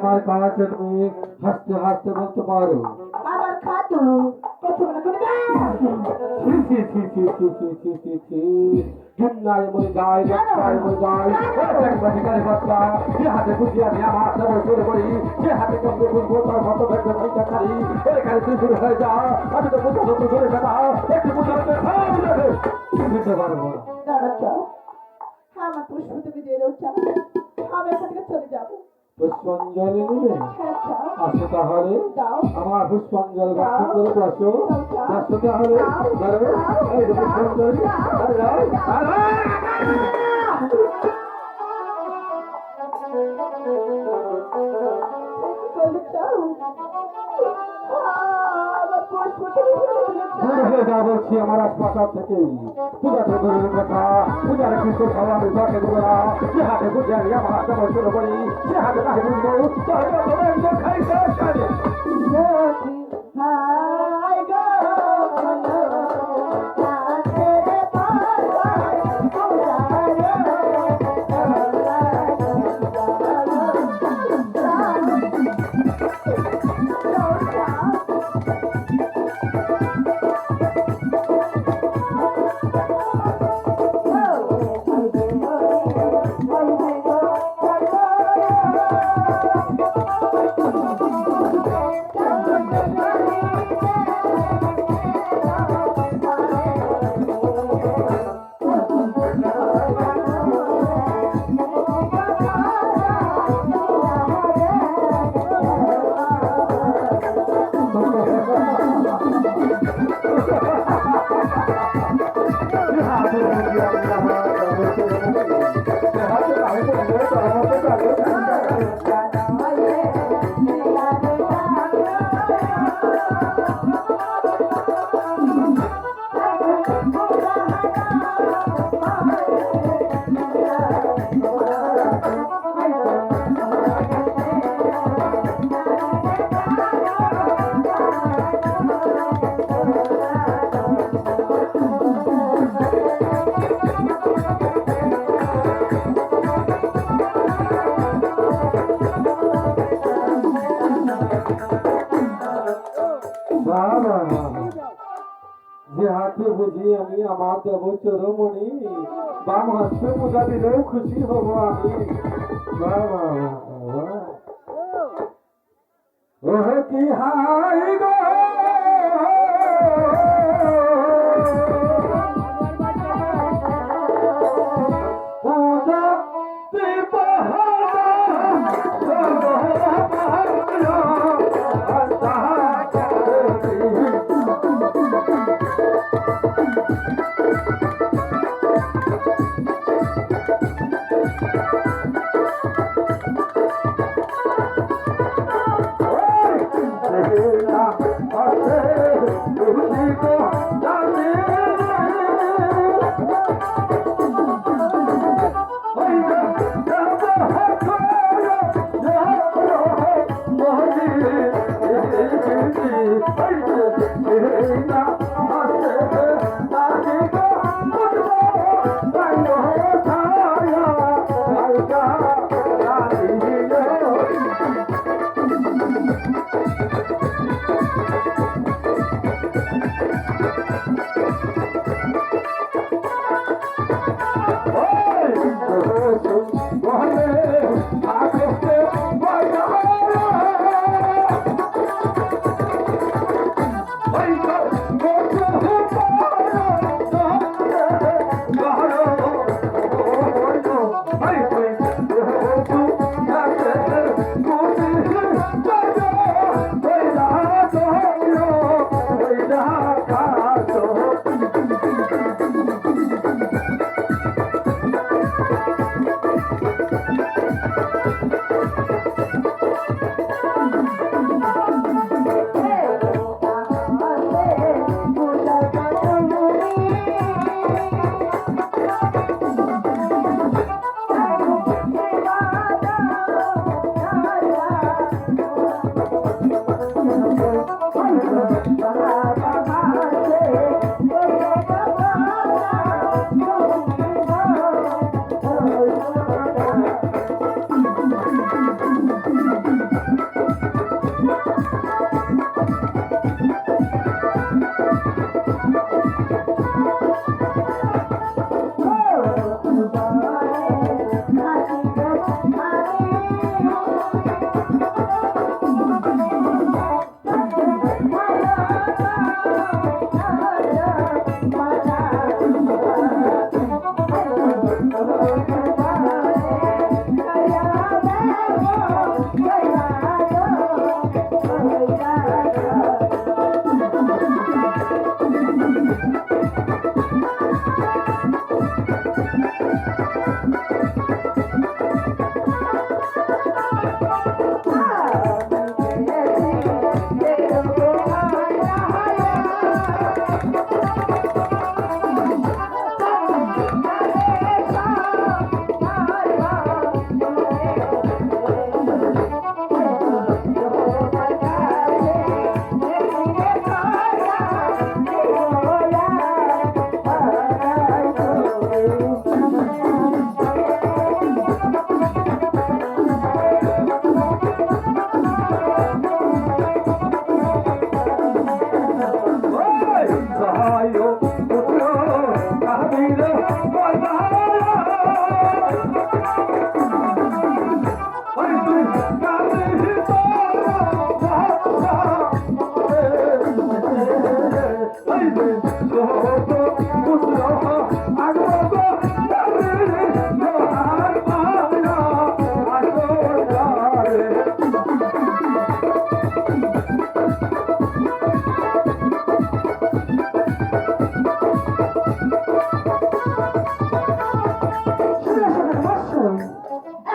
আমার কাছে তুমি হাসতে হাসতে বলতে পারো আমার খাতু কত মনে করে ঘৃণায় মরে যায় রক্ষায় মরে যায় অধিকারী বাচ্চা যে হাতে খুশি আমি আমার দেবো শুরু করি যে হাতে কমবে বুঝবো তার মতো ব্যক্তি পরীক্ষা করি এখানে তুই শুরু হয়ে যা আমি তো বুঝতে তো ধরে ফেলা একটু বুঝাতে বুঝতে পারবো না আমার পুষ্প তুমি দিয়ে দাও চা আমি এখান থেকে চলে যাবো পুষ্পাঞ্জলি নেবে আসো তাহলে আমার পুষ্পাঞ্জলি ভক্তি করে বসো বসো তাহলে এই যে পুষ্পাঞ্জলি বলছি আমার আশপাশার থেকে পূজা থেকে কথা পূজার কিছু খাওয়া আমি তাকে দেবো না সে হাতে বুঝে আমি আমার হাতে শুরু করি সে হাতে তাকে বুঝবো খাইতে যে হাতে বুঝি আমি আমার দেব চরমণি বাম হাতে পূজা দিলেও খুশি হব আমি ওহে কি হাই গো পূজা দিব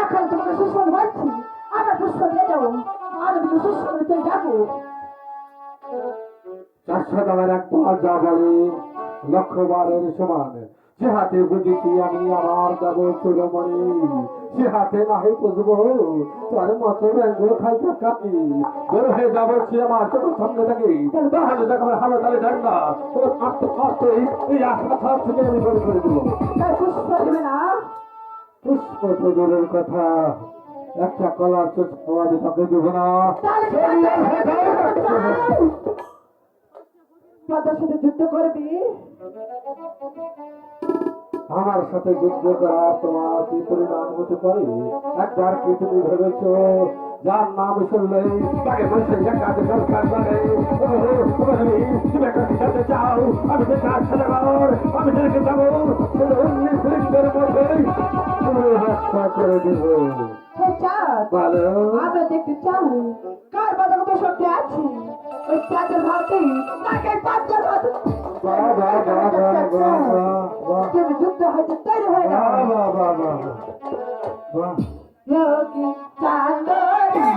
এখন তোমাকে সুসংবাদ পাচ্ছি আমার পুষ্প দিয়ে যাবো আমি কিন্তু সুসংবাদ যাবো 400 টাকার এক পার যা বলে লক্ষ বারের সমান যে হাতে বুঝেছি আমি আমার দেব চুরমণি সে হাতে নাহি বুঝবো তার মতো ব্যঙ্গ খাইতে কাটি বের হয়ে যাবো সে আমার চোখের সামনে থাকি তাহলে দেখ আমার হামে তালে ডাক না ও কাটতে কাটতে এই আশা ছাড় থেকে আমি বের করে দেবো তাই পুষ্প দেবে না পুষ্প তো দূরের কথা একটা কলার চোখ আমি তাকে দেবো না পদ্মার সাথে যুদ্ধ করবি আমার সাথে যুদ্ধ করা তোমার কি পরিণাম হতে পারে একবার কি তুমি ভেবেছ যার নাম শুনলেই তাকে মানুষের কাজে দরকার লাগে তুমি একটা জানতে চাও আমি তো চার ছেলেবার আমি দেখে যাবো লিঙ্গের মধ্যে তুমি হাস্যা করে দেব হে চাঁদ ভালো আমরা দেখতে চাই কার বাধা কত শক্তি আছে ওই চাঁদের ভাবতেই তাকে পাঁচজন হাতে বাহ বাহ বাহ বাহ বাহ বাহ তুমি যুদ্ধ হয়তো তৈরি হয়ে বাহ যাও বাহ বাহ বাহ বাহ योगी चांदोरे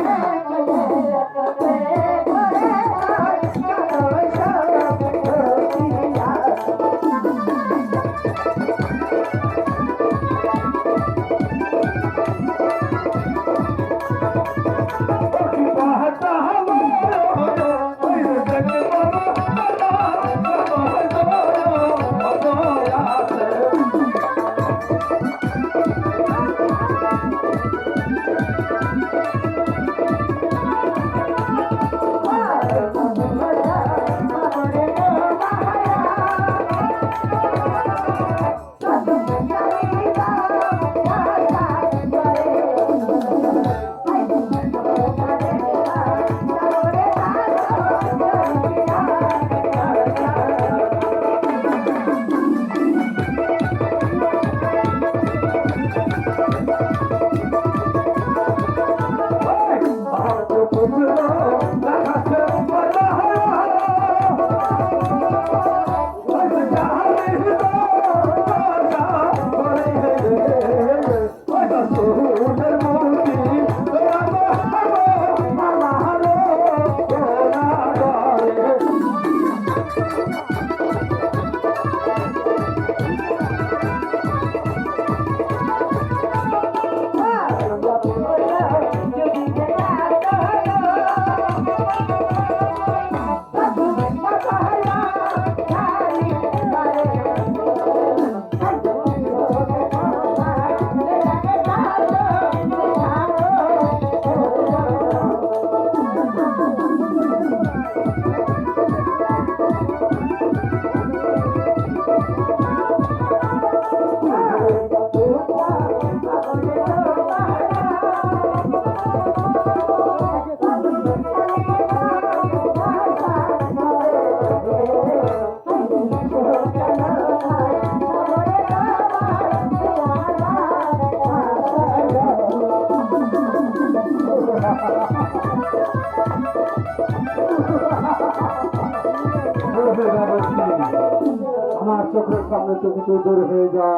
আমার চোখের সামনে থেকে তুই দূর হয়ে যা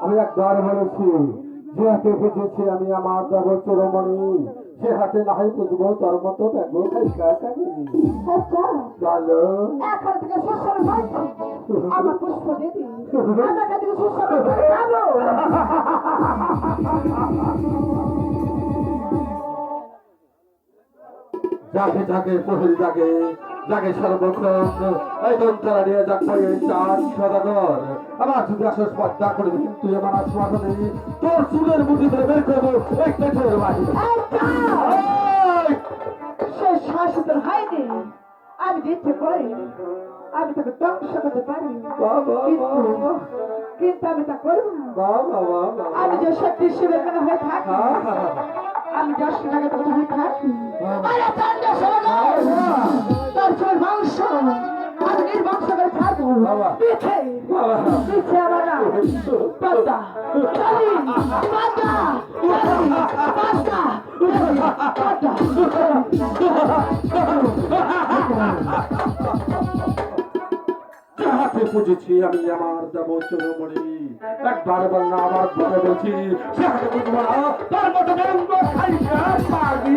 আমি একবার বলেছি যে হাতে বুঝেছি আমি আমার দেব চুরমণি সে হাতে নাহি বুঝবো তোর মতো ব্যাগ খাইকা খাবি আচ্ছা ভালো এখন থেকে সুসংবাদ পাচ্ছি আমার পুষ্প দিদি আমরা কাছে সুসংবাদ পাবো যাকে যাকে প্রহরী যাকে যাকে সর্বক্ষণ এই দন্তরা নিয়ে যাক ভাই এই চার সদাগর আমার যদি আসস পর্দা করে দিন তুই আমার আশ্বাসনে তোর চুলের মুঠি ধরে বের করবো একটা ছেলের বাড়ি সে শাসিত হয়নি আমি দেখতে পারি আমি তাকে ধ্বংস করতে পারি কিন্তু আমি তা করবো না বাবা আমি যে শক্তি শিবের হয়ে থাকি আমি 10 টাকা তো তুমি থাকি আরে চান্দা শোনো তোর ছোট মাংস আমি নির্বংশ করে খাবো বাবা। পিঠে বাবা। পিঠে আমার না পাতা চালি পাতা পাতা পাতা যাহাকে বুঝেছি আমি আমার দেব চুরমণি একবার বল না আমার বলে বলছি সে হাতে বুঝবো না তার মতো বন্ধ খাই পাগি